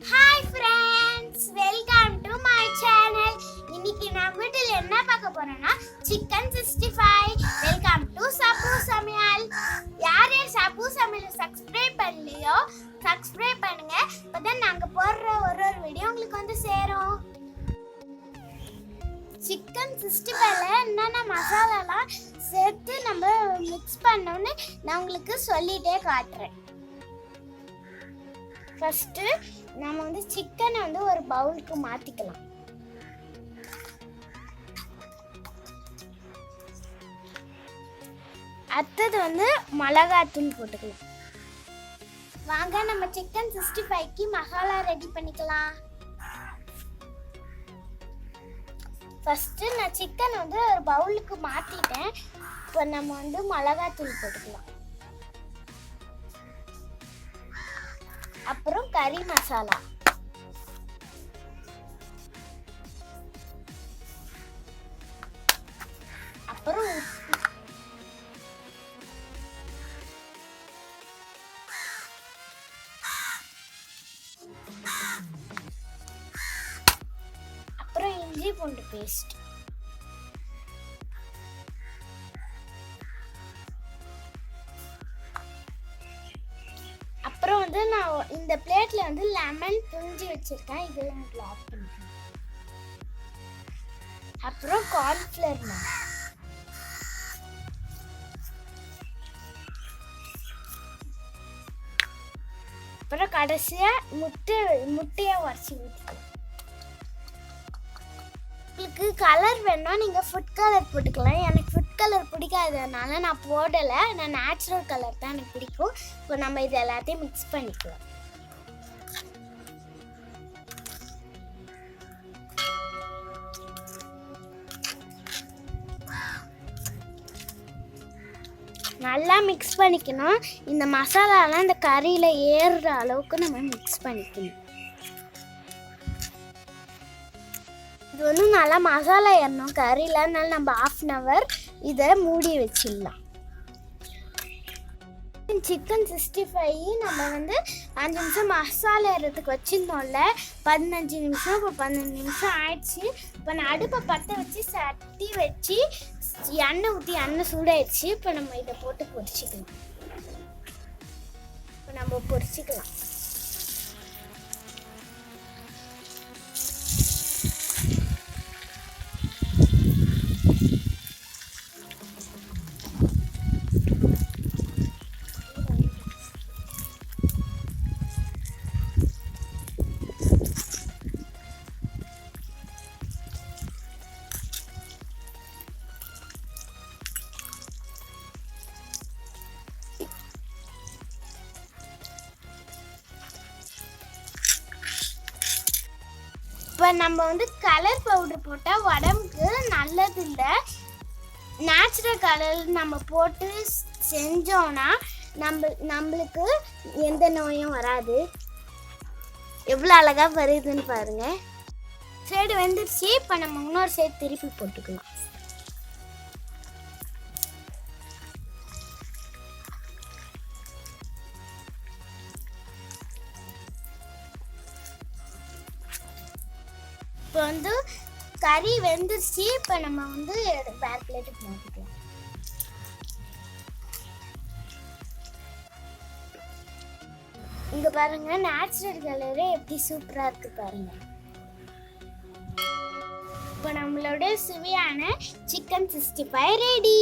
Hi friends, welcome to my channel. இன்னைக்கு நான் வீட்டில் என்ன பார்க்க போறேன்னா சிக்கன் 65. வெல்கம் டு சப்பு சமையல். யார் சப்பு சமையல் சப்ஸ்கிரைப் பண்ணலையோ சப்ஸ்கிரைப் பண்ணுங்க. அப்பதான் நாங்க போடுற ஒரு வீடியோ உங்களுக்கு வந்து சேரும். சிக்கன் 65ல என்னென்ன மசாலாலாம் சேர்த்து நம்ம மிக்ஸ் பண்ணோன்னு நான் உங்களுக்கு சொல்லிட்டே காட்டுறேன். ஃபர்ஸ்ட் நம்ம வந்து சிக்கனை வந்து ஒரு பவுலுக்கு மாத்திக்கலாம். அடுத்தது வந்து மிளகாத்தூள் போட்டுக்கலாம். வாங்க நம்ம சிக்கன் 65க்கு மசாலா ரெடி பண்ணிக்கலாம். ஃபர்ஸ்ட் நான் சிக்கன் வந்து ஒரு பவுலுக்கு மாத்திட்டேன். இப்போ நம்ம வந்து மிளகாத்தூள் போட்டுக்கலாம். அப்புறம் கறி மசாலா, அப்புறம் அப்புறம் இஞ்சி பூண்டு பேஸ்ட், அப்புறம் வந்து நான் இந்த பிளேட்ல வந்து லெமன் புழிஞ்சு வச்சிருக்கேன். இதெல்லாம் ஆட் பண்ணிக்கலாம். அப்புறம் கார்ன்ஃப்ளவர் மாவு, அப்புறம் கடைசியா முட்டையை உடச்சி ஊற்றிக்கலாம். உங்களுக்கு கலர் வேணும்னா நீங்கள் ஃபுட் கலர் போட்டுக்கலாம். எனக்கு ஃபுட் கலர் பிடிக்காததுனால நான் போடலை. நான் நேச்சுரல் கலர் தான் எனக்கு பிடிக்கும். இப்போ நம்ம இது எல்லாத்தையும் மிக்ஸ் பண்ணிக்கலாம். நல்லா மிக்ஸ் பண்ணிக்கணும். இந்த மசாலாலாம் இந்த கறியில் ஏறுற அளவுக்கு நம்ம மிக்ஸ் பண்ணிக்கணும். இது வந்து நல்லா மசாலா ஏறணும் கறியில். அதனால நம்ம 1/2 hour இதை மூடி வச்சிடலாம். சிக்கன் 65 நம்ம வந்து 5 நிமிஷம் மசாலா ஏறதுக்கு வச்சுருந்தோம்ல, 15 நிமிஷம். இப்போ 15 நிமிஷம் ஆயிடுச்சு. இப்போ நான் அடுப்பை பற்ற வச்சு சட்டி வச்சு எண்ணெய் ஊற்றி எண்ணெய் சூடாயிடுச்சு. இப்போ நம்ம இதை போட்டு பொரிச்சிக்கலாம். இப்போ நம்ம பொரிச்சிக்கலாம். இப்போ நம்ம வந்து கலர் பவுடர் போட்டால் உடம்புக்கு நல்லது இல்லை. நேச்சுரல் கலர் நம்ம போட்டு செஞ்சோன்னா நம்மளுக்கு எந்த நோயும் வராது. எவ்வளோ அழகாக வருதுன்னு பாருங்க. சைடு வந்துருச்சு. இப்போ நம்ம இன்னொரு சைடு திருப்பி போட்டுக்கலாம். இப்போ வந்து கறி வெந்துருச்சு. இப்போ நம்ம வந்து வேற பிளேட்டுக்கு மாற்றிக்கலாம். இங்க பாருங்க, நேச்சுரல் கலரே எப்படி சூப்பரா இருக்கு பாருங்க. இப்போ நம்மளோட சுவையான சிக்கன் 65 ரெடி.